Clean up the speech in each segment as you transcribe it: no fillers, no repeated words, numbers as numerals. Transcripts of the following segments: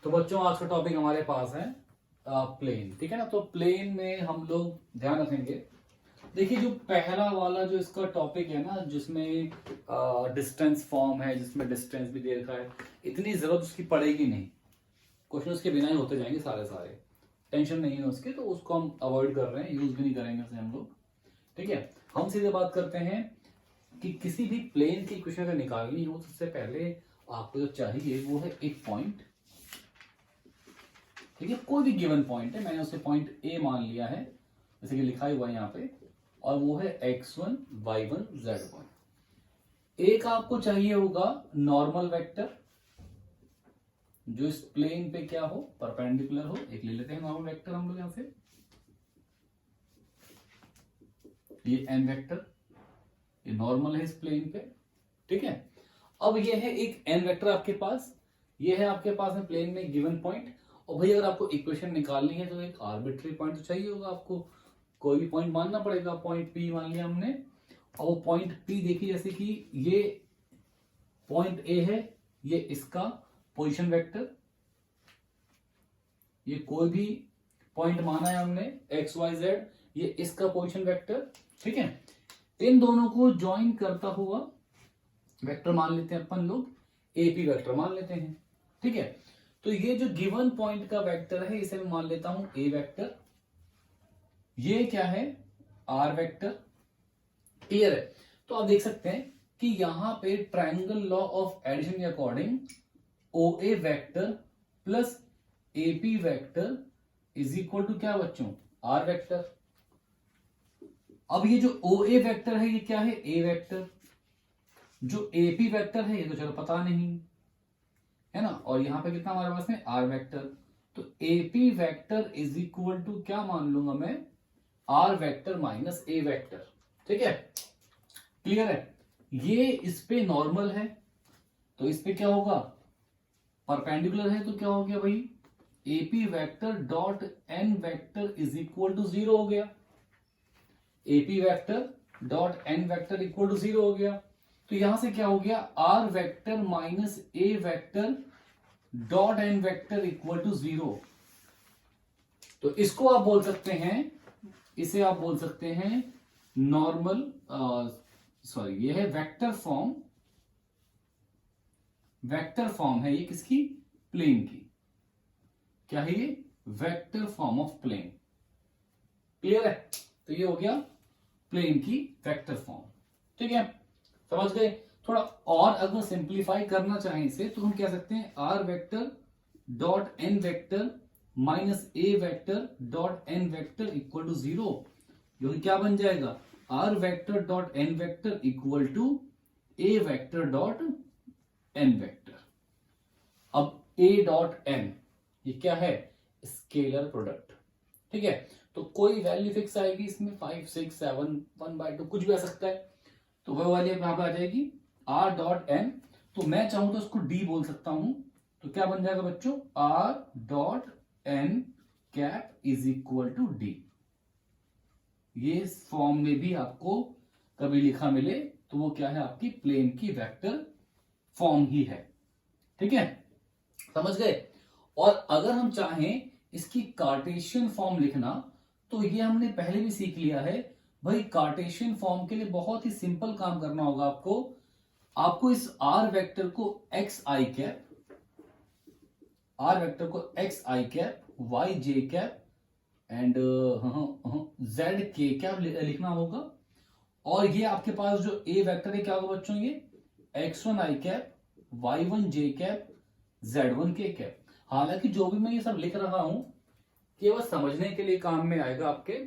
तो बच्चों आज का टॉपिक हमारे पास है प्लेन, ठीक है ना। तो प्लेन में हम लोग ध्यान रखेंगे। देखिए जो पहला वाला जो इसका टॉपिक है ना, जिसमें डिस्टेंस फॉर्म है, जिसमें डिस्टेंस भी दे रखा है, इतनी जरूरत उसकी पड़ेगी नहीं। क्वेश्चन उसके बिना ही होते जाएंगे सारे सारे, टेंशन नहीं है उसकी, तो उसको हम अवॉइड कर रहे हैं, यूज भी नहीं करेंगे उसे हम लोग। ठीक है, हम सीधे बात करते हैं कि किसी भी प्लेन की इक्वेशन अगर निकालनी हो, सबसे पहले आपको जो चाहिए वो है एक पॉइंट। ठीक है, कोई भी गिवन पॉइंट है, मैंने उसे पॉइंट ए मान लिया है, जैसे कि लिखा हुआ है यहाँ पे, और वो है x1 y1 z1। एक आपको चाहिए होगा नॉर्मल वेक्टर, जो इस प्लेन पे क्या हो, परपेंडिकुलर हो। एक ले लेते हैं नॉर्मल वेक्टर हम लोग यहां से, ये n वेक्टर, ये नॉर्मल है इस प्लेन पे। ठीक है, अब ये है एक n वेक्टर आपके पास, ये है आपके पास में प्लेन में गिवन पॉइंट। और भाई अगर आपको इक्वेशन निकालनी है तो एक आर्बिट्री पॉइंट तो चाहिए होगा आपको, कोई भी पॉइंट मानना पड़ेगा। पॉइंट पी मान लिया हमने, और वो पॉइंट पी देखिए, जैसे कि ये पॉइंट ए है, ये इसका पोजीशन वेक्टर, ये कोई भी पॉइंट माना है हमने एक्स वाई जेड, ये इसका पोजीशन वेक्टर। ठीक है, इन दोनों को ज्वाइन करता हुआ वेक्टर मान लेते हैं अपन लोग, एपी वेक्टर मान लेते हैं। ठीक है, तो ये जो गिवन पॉइंट का वेक्टर है, इसे मैं मान लेता हूं ए वेक्टर। ये क्या है, आर वेक्टर। क्लियर है, तो आप देख सकते हैं कि यहां पे ट्रायंगल लॉ ऑफ एडिशन के according O A vector plus AP vector is equal to क्या बच्चों, आर वेक्टर। अब ये जो ओ ए वैक्टर है, ये क्या है, ए वेक्टर। जो एपी वेक्टर है, ये तो चलो पता नहीं है ना, और यहां पे कितना हमारे पास में आर वेक्टर। तो AP vector is equal to क्या मान लूंगा मैं, आर वेक्टर माइनस ए वेक्टर। ठीक है, क्लियर है। ये इस पे नॉर्मल है, तो इस पे क्या होगा, परपेंडिकुलर है, तो क्या हो गया भाई, AP vector dot N vector is equal to 0 हो गया। AP vector dot N vector equal to 0 हो गया। तो यहां से क्या हो गया, R vector minus A vector dot N vector equal to 0। तो इसको आप बोल सकते हैं, इसे आप बोल सकते हैं नॉर्मल, सॉरी ये है वेक्टर फॉर्म, वेक्टर फॉर्म है ये किसकी, प्लेन की। क्या है ये, vector form of plane. Clear है, तो ये हो गया प्लेन की वेक्टर फॉर्म। ठीक है, समझ गए। थोड़ा और अगर सिंप्लीफाई करना चाहें इसे, तो हम कह सकते हैं R vector dot N vector minus A vector dot N vector equal to 0, जो कि क्या बन जाएगा, R vector dot N vector equal to A vector dot N vector. अब ए डॉट एन ये क्या है, स्केलर प्रोडक्ट। ठीक है, तो कोई वैल्यू फिक्स आएगी इसमें, 5 6 7 1/2 कुछ भी आ सकता है, तो वह वाली यहां पर आ जाएगी आर डॉट एन। तो मैं चाहूं तो उसको डी बोल सकता हूं, तो क्या बन जाएगा बच्चों, R dot N cap is equal to D. ये फॉर्म में भी आपको कभी लिखा मिले तो वो क्या है, आपकी प्लेन की वेक्टर फॉर्म ही है। ठीक है, समझ गए। और अगर हम चाहें इसकी कार्टेशियन फॉर्म लिखना, तो ये हमने पहले भी सीख लिया है भाई। कार्टेशियन फॉर्म के लिए बहुत ही सिंपल काम करना होगा आपको इस आर वेक्टर को एक्स आई कैप, आर वेक्टर को x I cap, Y J cap and z के कैप लिखना होगा। और ये आपके पास जो ए वेक्टर है क्या होगा बच्चों, ये x1 आई कैप, y1 जे कैप, z1 के कैप। हालांकि जो भी मैं ये सब लिख रहा हूं केवल समझने के लिए काम में आएगा, आपके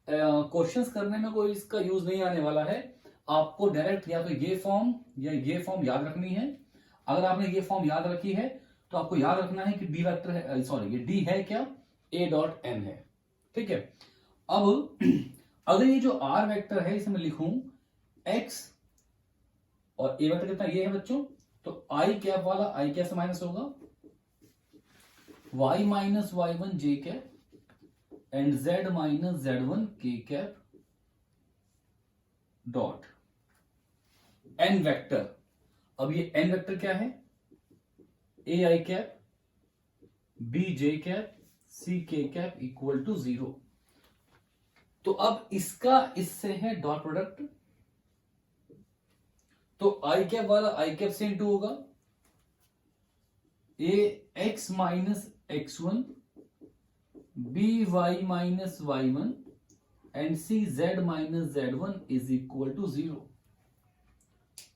क्वेश्चंस करने में कोई इसका यूज नहीं आने वाला है। आपको डायरेक्ट या तो ये फॉर्म या ये फॉर्म याद रखनी है। अगर आपने ये फॉर्म याद रखी है तो आपको याद रखना है कि डी वेक्टर है, सॉरी ये डी है क्या, ए डॉट एन है। ठीक है, अब अगर ये जो आर वेक्टर है इसे मैं लिखूं एक्स, और ए वेक्टर कितना ये है बच्चों, तो आई कैप वाला आई कैप से माइनस होगा, y minus y1 J cap and z minus z1 के कैप डॉट एन वेक्टर। अब ये एन वेक्टर क्या है, a i cap b j cap c k cap equal to 0। तो अब इसका इससे है डॉट प्रोडक्ट, तो आई कैप वाला आई कैप से इंटू होगा, a x minus x one, b y minus y one and c z minus z one is equal to 0।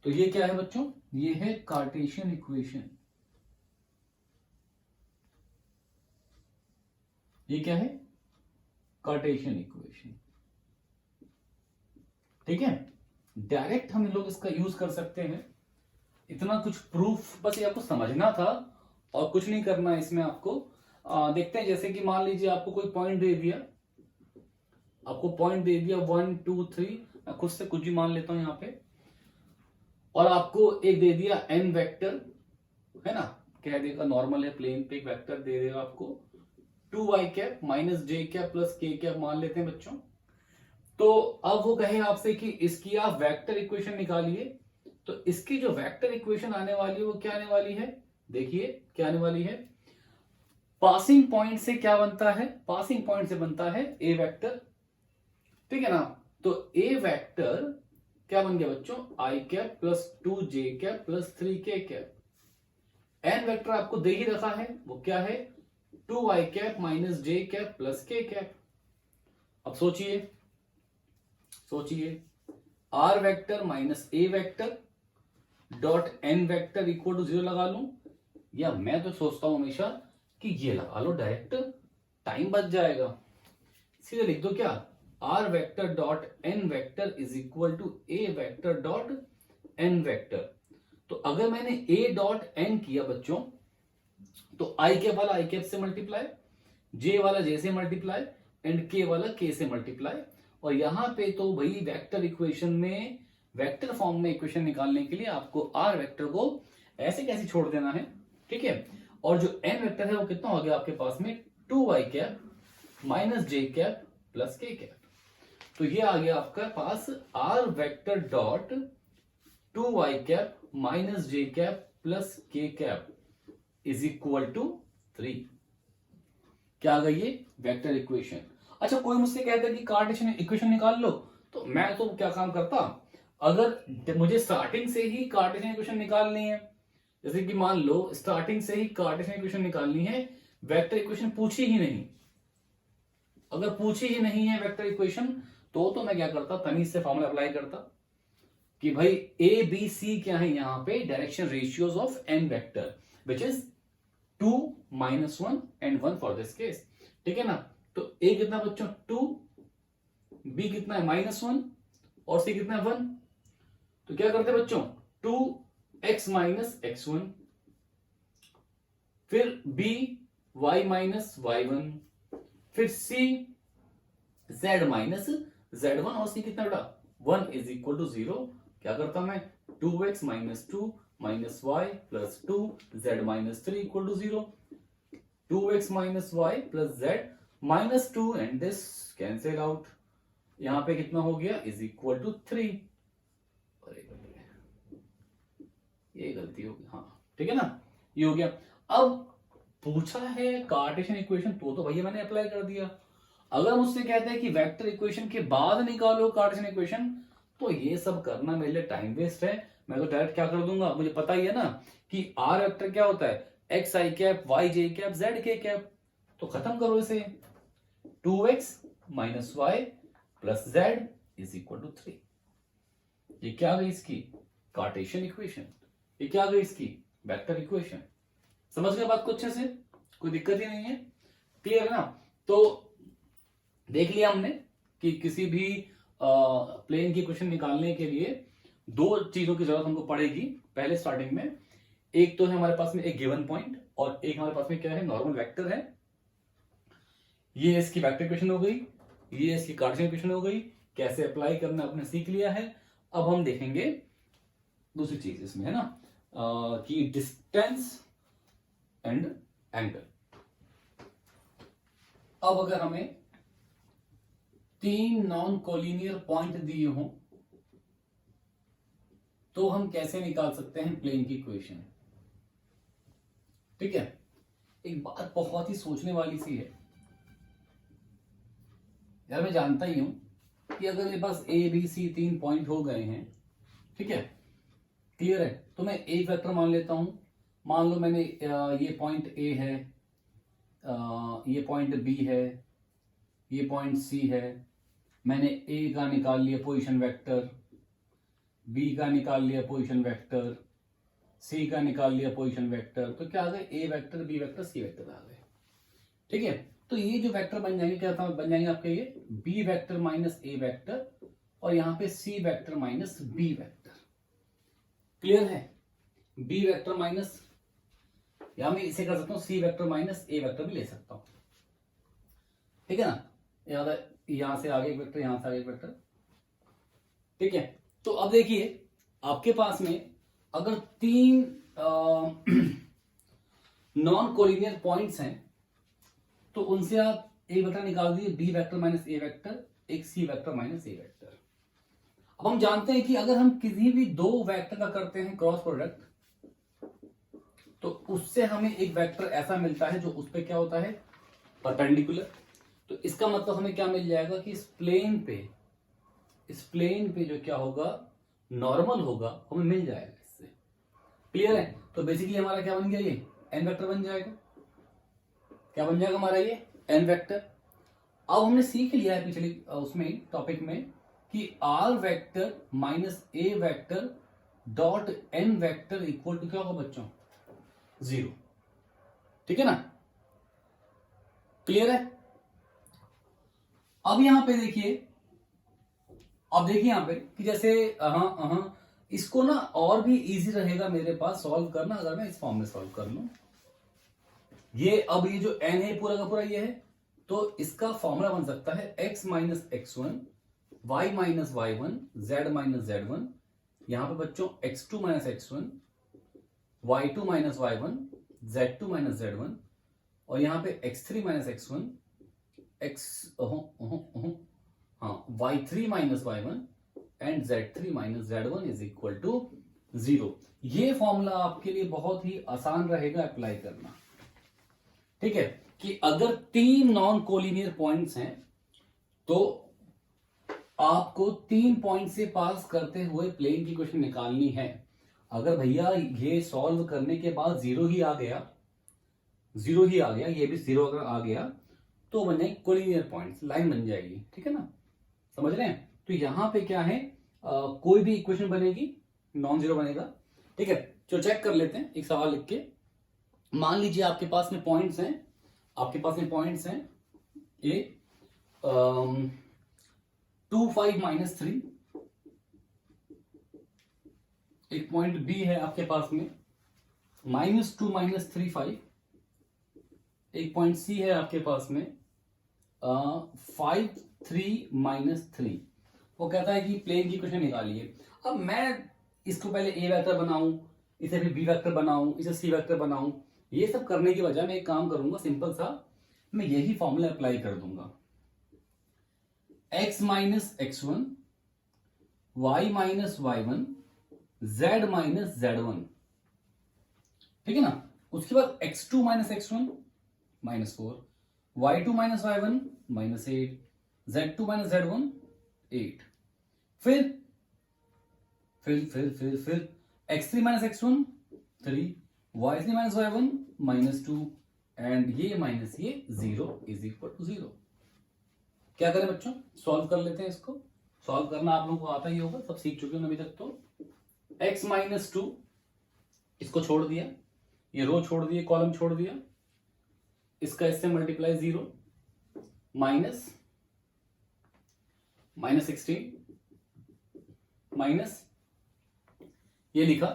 तो ये क्या है बच्चों, ये है कार्टेशियन इक्वेशन। ये क्या है, कार्टेशियन इक्वेशन। ठीक है, डायरेक्ट हम लोग इसका यूज कर सकते हैं। इतना कुछ प्रूफ बस ये आपको समझना था और कुछ नहीं करना है इसमें आपको। देखते हैं, जैसे कि मान लीजिए आपको कोई पॉइंट दे दिया, आपको पॉइंट दे दिया 1 2 3, मैं खुद से कुछ भी मान लेता हूं यहां पे, और आपको एक दे दिया n वेक्टर, है ना, कह देगा नॉर्मल है प्लेन पे, एक वेक्टर दे देगा आपको 2y कैप माइनस जे कैप प्लस के कैप मान लेते हैं बच्चों। तो अब वो कहे आपसे कि इसकी आप वेक्टर इक्वेशन निकालिए, तो इसकी जो वेक्टर इक्वेशन आने वाली है वो क्या आने वाली है, देखिए क्या आने वाली है। पासिंग पॉइंट से क्या बनता है, पासिंग पॉइंट से बनता है ए वेक्टर, ठीक है ना। तो ए वेक्टर क्या बन गया बच्चों, आई कैप प्लस 2 जे कैप प्लस 3 के कैप। एन वेक्टर आपको दे ही रखा है, वो क्या है 2y कैप माइनस जे कैप प्लस के कैप। अब सोचिए, सोचिए R vector minus A vector dot N vector equal to 0 लगा लूं, या मैं तो सोचता हूं हमेशा कि ये लगा लो डायरेक्ट, टाइम बच जाएगा। सीधे लिख दो क्या, R vector dot N vector is equal to A vector dot N vector. तो अगर मैंने ए डॉट एन किया बच्चों, तो आई कैप वाला आई कैप से मल्टीप्लाई, जे वाला जे से मल्टीप्लाई एंड के वाला के से मल्टीप्लाई। और यहां पे तो भाई वेक्टर इक्वेशन में, वेक्टर फॉर्म में इक्वेशन निकालने के लिए आपको आर वेक्टर को ऐसे कैसे छोड़ देना है, ठीक है। और जो एन वेक्टर है वो कितना हो गया आपके पास में 2y कैप माइनस जे कैप प्लस के कैप। तो ये आ गया आपका पास r vector dot 2y cap minus जे कैप प्लस के कैप इज इक्वल टू 3। क्या आ गई ये वेक्टर इक्वेशन। अच्छा, कोई मुझसे कहता है कि कार्टेशियन इक्वेशन निकाल लो, तो मैं तो क्या काम करता, अगर मुझे स्टार्टिंग से ही कार्टेशियन इक्वेशन निकालनी है, जैसे कि मान लो स्टार्टिंग से ही कार्टेशियन इक्वेशन निकालनी है, वेक्टर इक्वेशन पूछी ही नहीं, अगर पूछी ही नहीं है वेक्टर इक्वेशन, तो मैं क्या करता, तमीज से फॉर्मूला अप्लाई करता कि भाई ए बी सी क्या है यहां पे direction ratios of N vector which is 2 minus 1 and 1 for this case, ठीक है ना। तो ए कितना बच्चों 2, बी कितना है -1 और सी कितना है 1। तो क्या करते बच्चों 2x माइनस x1, फिर b y माइनस y1, फिर c z माइनस z1 और c कितना बेटा 1 इज इक्वल टू 0। क्या करता मैं 2x minus 2 minus y plus 2 z minus 3 equal to 0, 2x minus y plus z minus 2 and this cancel out, यहां पे कितना हो गया इज इक्वल टू 3। ये गलती होगी, हाँ ठीक है ना, ये हो गया। अब पूछा है कार्टेशियन इक्वेशन, तो भैया मैंने अप्लाई कर दिया। अगर मुझसे कहते हैं कि वेक्टर इक्वेशन के बाद निकालो कार्टेशियन इक्वेशन, तो ये सब करना मेरे लिए टाइम वेस्ट है। मैं तो डायरेक्ट क्या कर दूंगा, मुझे पता ही है ना कि आर वेक्टर क्या होता है एक्स आई कैप वाई जे कैप जेड के कैप। तो खत्म करो इसे, 2x minus Y plus Z is equal to 3। ये क्या आ गई इसकी कार्टेशियन इक्वेशन, ये क्या आ गई इसकी वेक्टर इक्वेशन। समझ गए बात को अच्छे से, कोई दिक्कत ही नहीं है, क्लियर है ना। तो देख लिया हमने कि किसी भी प्लेन की इक्वेशन निकालने के लिए दो चीजों की जरूरत हमको पड़ेगी पहले स्टार्टिंग में। एक तो है हमारे पास में एक गिवन पॉइंट, और एक हमारे पास में क्या है नॉर्मल वेक्टर है। ये इसकी वेक्टर इक्वेशन हो गई, ये इसकी कार्टेशियन इक्वेशन हो गई। कैसे अप्लाई करना आपने सीख लिया है। अब हम देखेंगे दूसरी चीज इसमें, है ना, कि डिस्टेंस एंड एंगल। अब अगर हमें 3 नॉन कोलिनियर पॉइंट दिए हों, तो हम कैसे निकाल सकते हैं प्लेन की इक्वेशन। ठीक है, एक बात बहुत ही सोचने वाली सी है यार, मैं जानता ही हूं कि अगर मेरे पास ए बी सी 3 पॉइंट हो गए हैं, ठीक है, क्लियर है, तो मैं एक वेक्टर मान लेता हूं। मान लो मैंने ये पॉइंट ए है, ये पॉइंट बी है, ये पॉइंट सी है। मैंने ए का निकाल लिया पोजीशन वेक्टर, बी का निकाल लिया पोजीशन वेक्टर, सी का निकाल लिया पोजीशन वेक्टर। तो क्या आ गए, ए vector, B vector, C vector आ गए, ठीक है। तो ये जो वेक्टर बन जाएंगे, क्या बन जाएंगे आपके, ये बी वेक्टर माइनस ए वेक्टर, और यहां पे c vector minus b vector. Clear है, बी वेक्टर माइनस, या मैं इसे कर सकता हूं सी वेक्टर माइनस ए वेक्टर भी ले सकता हूं, ठीक है ना। यहां से आगे एक वेक्टर, यहां से आगे एक वेक्टर, ठीक है। तो अब देखिए आपके पास में अगर 3 नॉन कोलिनियर पॉइंट्स हैं तो उनसे आप एक वेक्टर निकाल दीजिए, बी वेक्टर माइनस ए वेक्टर, एक सी वेक्टर माइनस ए वेक्टर। अब हम जानते हैं कि अगर हम किसी भी दो वेक्टर का करते हैं क्रॉस प्रोडक्ट, तो उससे हमें एक वेक्टर ऐसा मिलता है जो उस पे क्या होता है, परपेंडिकुलर। तो इसका मतलब हमें क्या मिल जाएगा कि इस प्लेन पे जो क्या होगा, नॉर्मल होगा, हमें मिल जाएगा इससे। क्लियर है, तो बेसिकली हमारा क्या बन गया, ये एन वेक्टर बन जाएगा। क्या बन जाएगा हमारा, ये एन वेक्टर। अब हमने सीख लिया है पिछले उसमें टॉपिक में कि R vector minus A vector dot N vector equal to क्या होगा बच्चों, 0, ठीक है ना। क्लियर है। अब यहां पे देखिए, यहां पे कि जैसे इसको ना और भी इजी रहेगा मेरे पास सॉल्व करना अगर मैं इस फॉर्म में सॉल्व कर लूं। ये अब ये जो n है पूरा का पूरा ये है, तो इसका फॉर्मूला बन सकता है x minus x1, y minus y1, z minus z1। यहां पे बच्चों x2 minus x1, y2 minus y1, z2 minus z1, और यहां पे x3 minus x1, y3 minus y1 and z3 minus z1 is equal to 0। ये formula आपके लिए बहुत ही आसान रहेगा अप्लाई करना, ठीक है। कि अगर 3 नॉन कोलिनियर पॉइंट्स हैं तो आपको 3 पॉइंट से पास करते हुए प्लेन की इक्वेशन निकालनी है। अगर भैया ये सॉल्व करने के बाद 0 ही आ गया, ये भी 0 अगर आ गया तो बने कोलिनियर पॉइंट्स, लाइन बन जाएगी, ठीक है ना, समझ रहे हैं। तो यहां पे क्या है, कोई भी इक्वेशन बनेगी नॉन जीरो बनेगा, ठीक है। चलो चेक कर लेते हैं, एक सवाल लिख के। मान लीजिए आपके पास में पॉइंट्स हैं, ये 2 5 माइनस 3, एक पॉइंट बी है आपके पास में -2 माइनस 3 5, एक पॉइंट सी है आपके पास में 5 3 माइनस 3। वो कहता है कि प्लेन की इक्वेशन निकालिए। अब मैं इसको पहले ए वेक्टर बनाऊं, इसे फिर बी वेक्टर बनाऊं, इसे सी वेक्टर बनाऊं, ये सब करने की बजाय मैं एक काम करूंगा, सिंपल सा, मैं यही फॉर्मूला अप्लाई कर दूंगा। x minus x1, y minus y1, z minus z1, ठीक है ना। उसके बाद x2 minus x1 -4, y2 minus y1 -8, z2 minus z1 8, फिर x3 minus x1 3, y3 minus y1 -2, and ये माइनस ये 0 इज इक्वल टू 0। क्या करें बच्चों, सॉल्व कर लेते हैं इसको। सॉल्व करना आप लोगों को आता ही होगा, सब सीख चुके हैं अभी तक। तो x माइनस 2, इसको छोड़ दिया, ये रो छोड़ दिए, कॉलम छोड़ दिया, इसका इससे मल्टीप्लाई 0, माइनस 16 माइनस ये लिखा,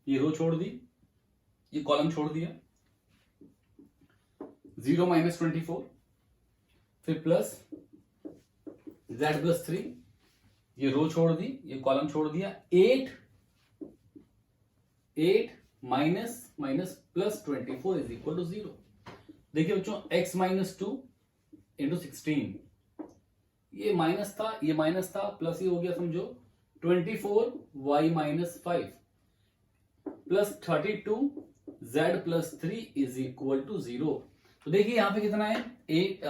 ये रो छोड़ दी, ये कॉलम छोड़ दिया, 0 माइनस 24, फिर प्लस z प्लस 3, ये रो छोड़ दी, ये कॉलम छोड़ दिया, 8 minus plus 24 is equal to 0। देखिए बच्चों, x माइनस 2 इंटू 16, ये माइनस था, प्लस ही हो गया समझो, 24 y minus 5 plus 32 z plus 3 is equal to 0। तो देखिए यहाँ पे कितना है 8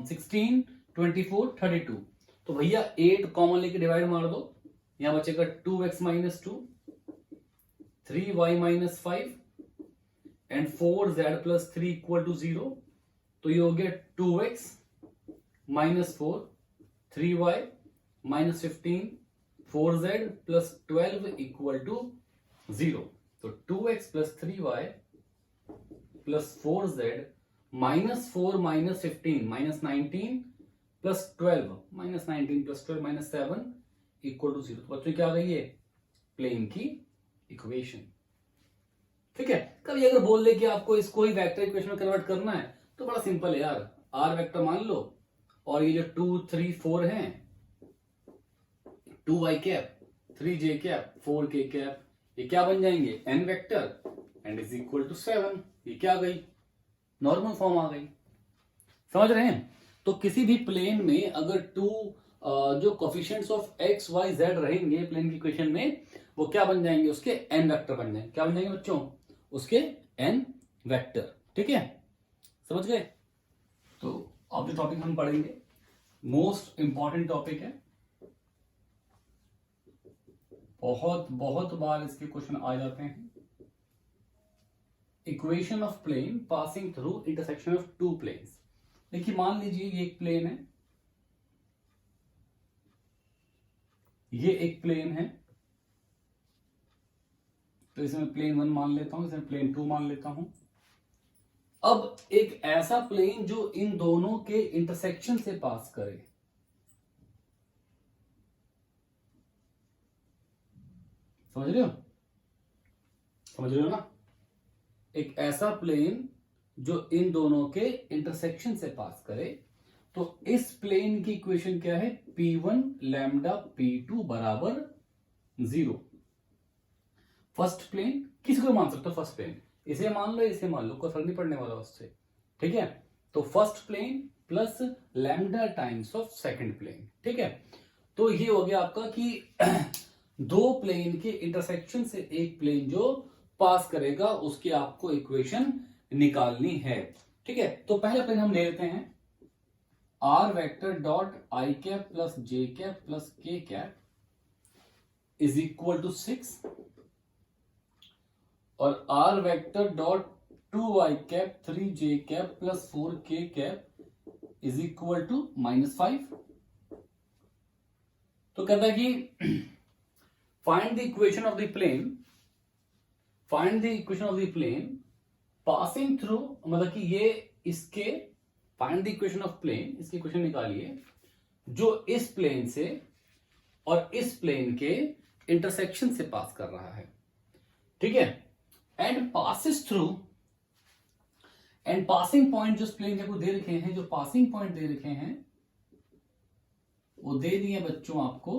16 24 32। तो भैया 8 कॉमन लेके डिवाइड मार दो, यहां बचेगा 2x minus 2, 3y minus 5 and 4z plus 3 equal to 0। तो ये हो गया 2x minus 4, 3y minus 15, 4z plus 12 equal to 0। तो 2x plus 3y plus 4z minus 4 minus 15 minus 19 plus 12 minus 19 plus 12 minus 7 equal to 0। तो बच्चों क्या आ गई है? प्लेन की इक्वेशन। ठीक है, कभी अगर बोल दे कि आपको इसको ही वेक्टर इक्वेशन में कन्वर्ट करना है तो बड़ा सिंपल है यार, आर वेक्टर मान लो और ये जो 2 3 4 हैं 2y cap 3j cap 4k cap, ये क्या बन जाएंगे? n vector and is equal to 7। ये क्या आ गई? नॉर्मल फॉर्म आ गई। समझ रहे हैं? तो किसी भी प्लेन में अगर जो coefficients of x y z रहेंगे प्लेन की इक्वेशन में, वो क्या बन जाएंगे? उसके n वेक्टर बन जाएंगे। क्या बन जाएंगे बच्चों? उसके n वेक्टर। ठीक है, समझ गए? तो अब जो टॉपिक हम पढ़ेंगे मोस्ट इंपॉर्टेंट टॉपिक है, बहुत बहुत बार इसके क्वेश्चन आ जाते हैं। Equation of plane passing through intersection of two planes. देखिए मान लीजिए ये एक प्लेन है, ये एक प्लेन है, तो इसमें प्लेन 1 मान लेता हूं, इसमें प्लेन 2 मान लेता हूं। अब एक ऐसा प्लेन जो इन दोनों के इंटरसेक्शन से पास करे, समझ रहे हो? समझ रहे हो ना? एक ऐसा प्लेन जो इन दोनों के इंटरसेक्शन से पास करे, तो इस प्लेन की इक्वेशन क्या है? P1 लैम्डा P2 बराबर 0। फर्स्ट प्लेन किसी को मान सकते हो, फर्स्ट प्लेन इसे मान लो, इसे मान लो, कोई फर्क नहीं पड़ने वाला उससे। ठीक है, तो first plane plus lambda times of second plane. ठीक है, तो ये हो गया आपका कि दो प्लेन के इंटरसेक्शन से एक प्लेन जो पास करेगा उसकी आपको इक्वेशन निकालनी है। ठीक है, तो पहला प्लेन हम ले लेते हैं R vector dot I cap plus J cap plus के कैप इज इक्वल टू 6 और R vector dot 2y cap 3j cap plus 4k cap is equal to -5। तो कहता है कि find the equation of the plane, find the equation of the plane passing through, मतलब कि ये इसके find the equation of plane, इसकी equation निकालिए जो इस प्लेन से और इस प्लेन के इंटरसेक्शन से पास कर रहा है। ठीक है, and passes through, and passing point जो प्लेन के आपको दे रखे हैं, जो पासिंग पॉइंट दे रखे हैं वो दे दिए बच्चों आपको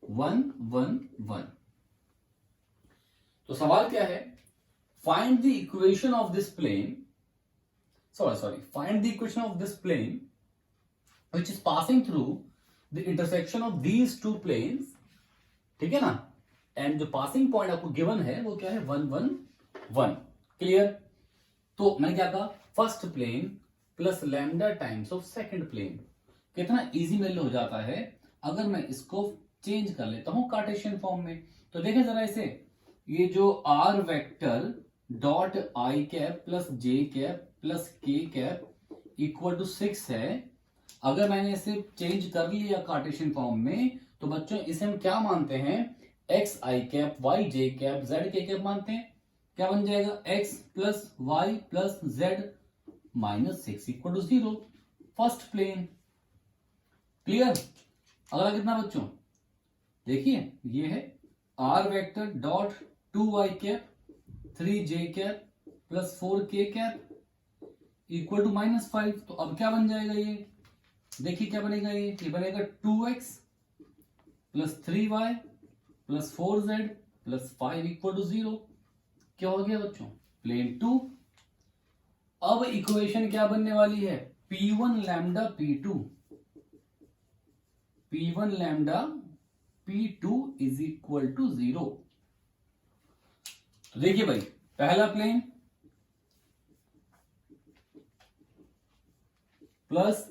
1 1 1। तो सवाल क्या है? Find the equation of this plane, sorry find the equation of this plane which is passing through the intersection of these two planes. ठीक है ना, एंड जो पासिंग पॉइंट आपको गिवन है वो क्या है? 1 1 1। क्लियर? तो मैंने क्या कहा? First plane plus lambda times of second plane. कितना इजी मेरे लिए हो जाता है अगर मैं इसको चेंज कर लेता हूं कार्टेशियन फॉर्म में। तो देखें जरा इसे, ये जो R vector dot I cap plus J cap plus के कैप इक्वल टू 6 है, अगर मैंने इसे चेंज कर लिया कार्टेशियन फॉर्म में तो बच्चों इसे हम क्या मानते हैं? एक्स आई कैप वाई जे कैप जेड के कैप मानते हैं। क्या बन जाएगा? X plus Y plus Z minus 6 equal to 0। First plane. Clear? अगला कितना बच्चों? देखिए ये है R vector dot 2y cap 3j cap plus 4k cap equal to -5। तो अब क्या बन जाएगा ये? देखिए क्या बनेगा ये बनेगा 2x plus 3y plus 4z plus 5 equal to 0। क्या हो गया बच्चों? प्लेन 2। अब इक्वेशन क्या बनने वाली है? P1 lambda P2, P1 lambda P2 is equal to 0। तो देखिए भाई, पहला plane plus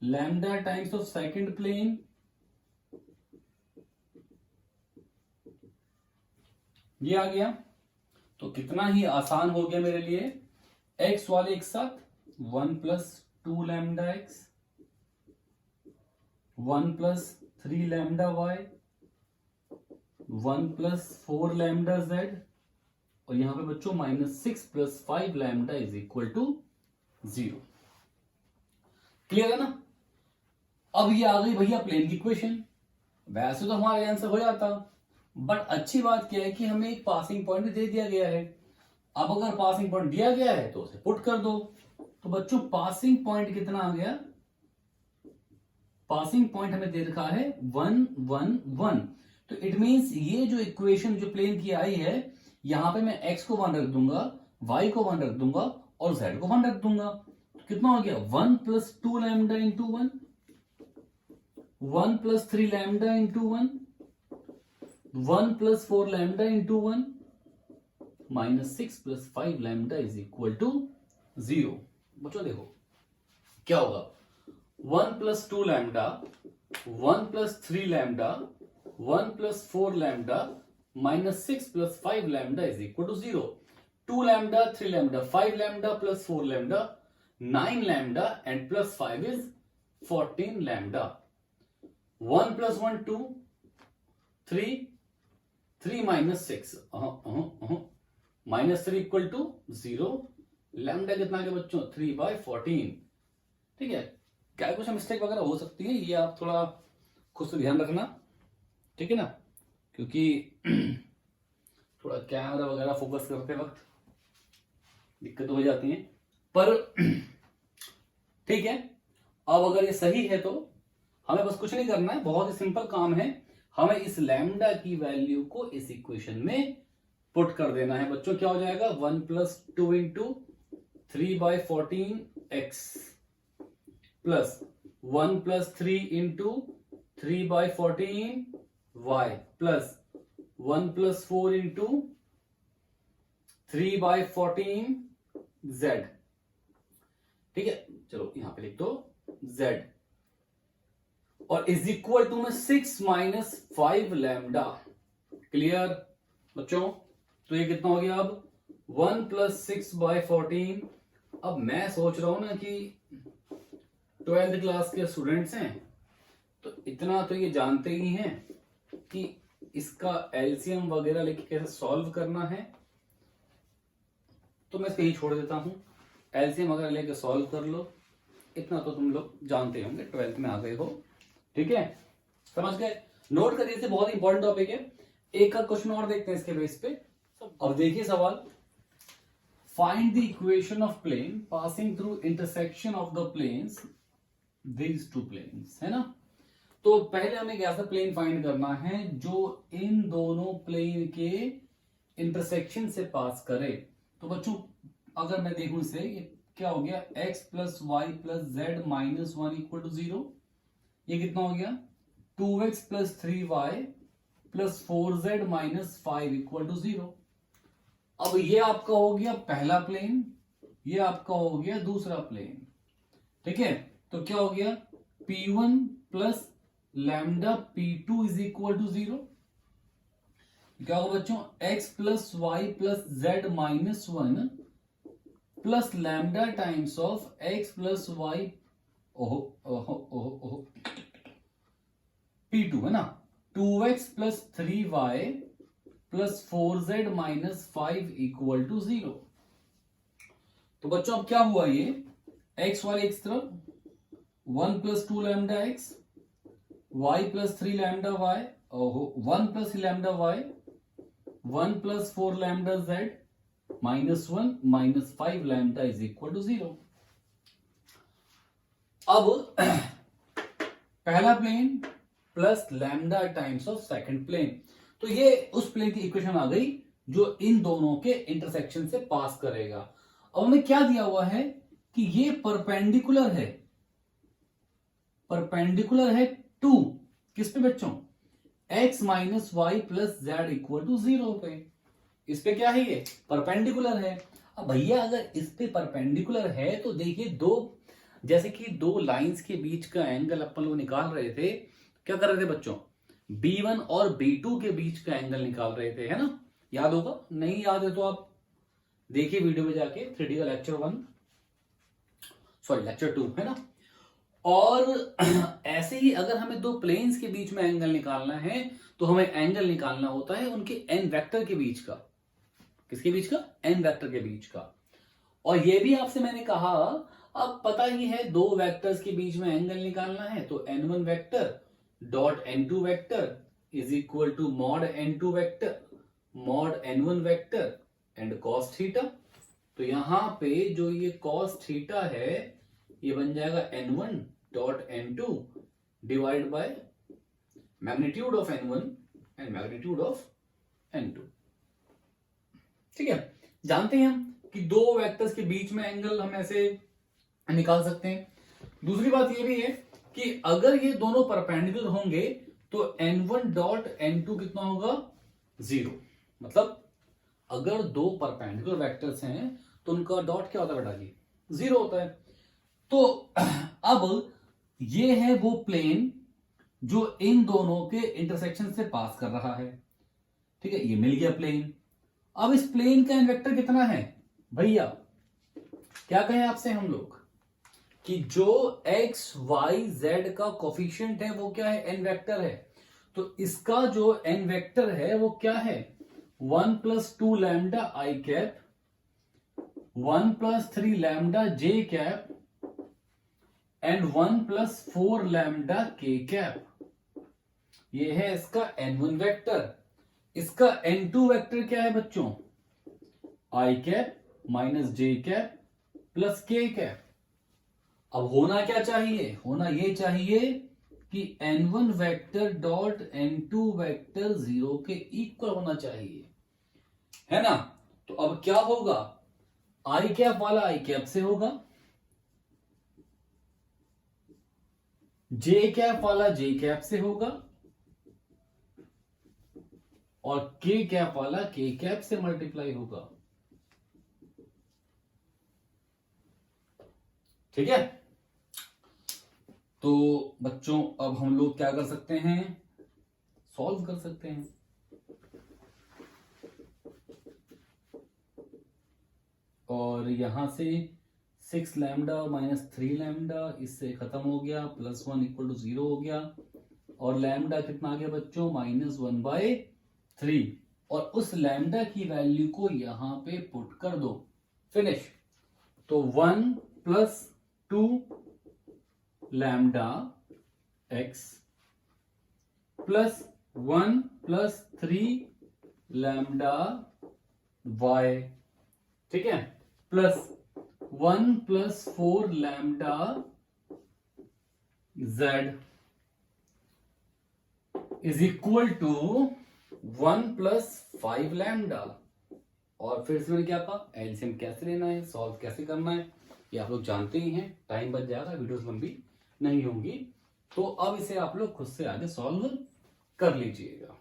lambda times of second plane ये आ गया। तो कितना ही आसान हो गया मेरे लिए, एक्स वाले एक साथ 1 plus 2 lambda x, 1 plus 3 lambda y, 1 plus 4 lambda z, और यहां पे बच्चों -6 plus 5 lambda is equal to 0। Clear है ना? अब ये आ गई भैया प्लेन की इक्वेशन। वैसे तो हमारा आंसर हो जाता, बट अच्छी बात क्या है कि हमें एक पासिंग पॉइंट दे दिया गया है। अब अगर पासिंग पॉइंट दिया गया है तो उसे पुट कर दो। तो बच्चों पासिंग पॉइंट कितना आ गया? पासिंग पॉइंट हमें दे रखा है 1 1 1। तो इट मींस ये जो इक्वेशन जो प्लेन की आई है, यहां पे मैं x को 1 रख दूंगा, y को 1 रख दूंगा और z को 1 रख दूंगा। तो कितना हो गया? 1 plus 2 lambda into 1, 1 plus 3 lambda into 1, 1 plus 4 lambda into 1, -6 plus 5 lambda is equal to 0। बच्चों देखो क्या होगा, 1 plus 2 lambda, 1 plus 3 lambda, 1 plus 4 lambda, -6 plus 5 lambda is equal to 0। 2 lambda, 3 lambda, 5 lambda plus 4 lambda, 9 lambda and plus 5 is 14 lambda. 1 plus 1 2, 3, 3 minus 6, -3 equal to 0। Lambda कितना है बच्चों? 3/14। ठीक है, calculation mistake वगैरह हो सकती है, ये आप थोड़ा खुद से ध्यान रखना, ठीक है ना, क्योंकि थोड़ा कैमरा वगैरह फोकस करते वक्त दिक्कत हो जाती है, पर ठीक है। अब अगर ये सही है तो हमें बस कुछ नहीं करना है, बहुत ही सिंपल काम है। हमें इस लैम्डा की वैल्यू को इस इक्वेशन में पुट कर देना है बच्चों। क्या हो जाएगा? 1 plus 2 into 3/14 x plus 1 plus 3 into 3/14 y plus 1 plus 4 into 3/14 z. ठीक है, चलो यहां पे लिख दो जेड, और इज इक्वल टू में 6 माइनस 5 लैम्डा। क्लियर बच्चों? तो ये कितना हो गया अब? 1 प्लस 6/14। अब मैं सोच रहा हूं ना कि 12th क्लास के स्टूडेंट्स हैं तो इतना तो ये जानते ही हैं कि इसका एलसीएम वगैरह लेके कैसे सॉल्व करना है, तो मैं इसको ही छोड़ देता हूं। एलसीएम वगैरह लेके सॉल्व कर लो, इतना तो तुम लोग जानते होंगे, 12th में आ गए हो। ठीक है, समझ गए? नोट करिए, से बहुत इंपॉर्टेंट टॉपिक है। एक का क्वेश्चन और देखते हैं इसके बेस पे। और देखिए सवाल, find the equation of plane passing through intersection of the planes these two planes, है ना। तो पहले हमें एक ऐसा प्लेन फाइंड करना है जो इन दोनों प्लेन के इंटरसेक्शन से पास करे। तो बच्चों अगर मैं देखूं इसे, ये क्या हो गया? x plus Y plus Z minus 1 equal to 0। ये कितना हो गया? 2x plus 3y plus 4z minus 5 equal to 0। अब ये आपका हो गया पहला प्लेन, ये आपका हो गया दूसरा प्लेन। ठीक है, तो क्या हो गया? P1 plus lambda P2 is equal to 0। क्या होगा बच्चों? x plus Y plus Z minus 1 plus lambda times of x plus y, ओहो ओहो ओहो ओहो, P2 है ना, 2x plus 3y plus 4z minus 5 equal to 0। तो बच्चों अब क्या हुआ? ये x वाले x तरफ 1 plus 2 lambda x, y plus 3 lambda y, ओहो 1 plus lambda y, 1 plus 4 lambda z minus 1 minus 5 lambda is equal to 0। अब पहला plane plus lambda times of second plane, तो ये उस प्लेन की इक्वेशन आ गई जो इन दोनों के इंटरसेक्शन से पास करेगा। अब हमें क्या दिया हुआ है कि ये परपेंडिकुलर है, परपेंडिकुलर है टू किस पे बच्चों? x minus Y plus z equal to 0 पे। इस पे क्या है? ये परपेंडिकुलर है। अब भैया अगर इस पे परपेंडिकुलर है तो देखिए दो जैसे कि दो लाइंस के बीच का एंगल अपन लोग निकाल रहे थे, क्या कर रहे थे बच्चों, B1 और B2 के बीच का एंगल निकाल रहे थे, है ना। याद होगा, नहीं याद है तो आप देखिए वीडियो में जाके 3D का लेक्चर 2, है ना। और ऐसे ही अगर हमें दो प्लेन्स के बीच में एंगल निकालना है तो हमें एंगल निकालना होता है उनके एन वेक्टर के बीच का। किसके बीच का, एन वेक्टर के बीच का। और ये भी आपसे मैंने कहा, अब पता ही है दो वेक्टर्स के बीच में एंगल निकालना है तो n1 vector dot n2 vector is equal to mod n2 vector mod n1 vector and cos theta. तो यहां पे जो ये cos थीटा है ये बन जाएगा n1 dot n2 divide by magnitude of n1 and magnitude of n2। ठीक है, जानते हैं हम कि दो वेक्टर्स के बीच में एंगल हम ऐसे निकाल सकते हैं। दूसरी बात ये भी है कि अगर ये दोनों परपेंडिकुलर होंगे तो n1 डॉट n2 कितना होगा, 0। मतलब अगर दो परपेंडिकुलर वेक्टर्स हैं तो उनका डॉट क्या होता है बेटा जी, 0 होता है। तो अब ये है वो प्लेन जो इन दोनों के इंटरसेक्शन से पास कर रहा है। ठीक है, ये मिल गया प्लेन। अब इस प्लेन का एन वेक्टर कितना है भैया, क्या कहें आपसे हम लोग कि जो x y z का कोफिशिएंट है वो क्या है, एन वेक्टर है। तो इसका जो एन वेक्टर है वो क्या है, 1 + 2 lambda i cap 1 + 3 lambda j cap and 1 + 4 lambda k cap. ये है इसका n1 वेक्टर। इसका n2 वेक्टर क्या है बच्चों, i cap minus j cap plus k cap. अब होना क्या चाहिए, होना ये चाहिए कि n1 vector dot n2 vector 0 के इक्वल होना चाहिए, है ना। तो अब क्या होगा, i कैप वाला i कैप से होगा, j कैप वाला j कैप से होगा और k कैप वाला k कैप से मल्टीप्लाई होगा। ठीक है, तो बच्चों अब हम लोग क्या कर सकते हैं, सॉल्व कर सकते हैं। और यहां से 6 लैम्डा माइनस 3 लैम्डा इससे खत्म हो गया, +1 = 0 हो गया। और लैम्डा कितना आ गया बच्चों, -1/3। और उस लैम्डा की वैल्यू को यहां पे पुट कर दो, फिनिश। तो 1 + 2 lambda x plus 1 + 3 lambda y, ठीक है, plus 1 + 4 lambda z is equal to 1 + 5 lambda. और फिर से मैंने क्या कहा, एलसीएम कैसे लेना है, सॉल्व कैसे करना है, ये आप लोग जानते ही हैं। टाइम बच जाएगा, वीडियोस लंबी नहीं होंगी। तो अब इसे आप लोग खुद से आगे सॉल्व कर लीजिएगा।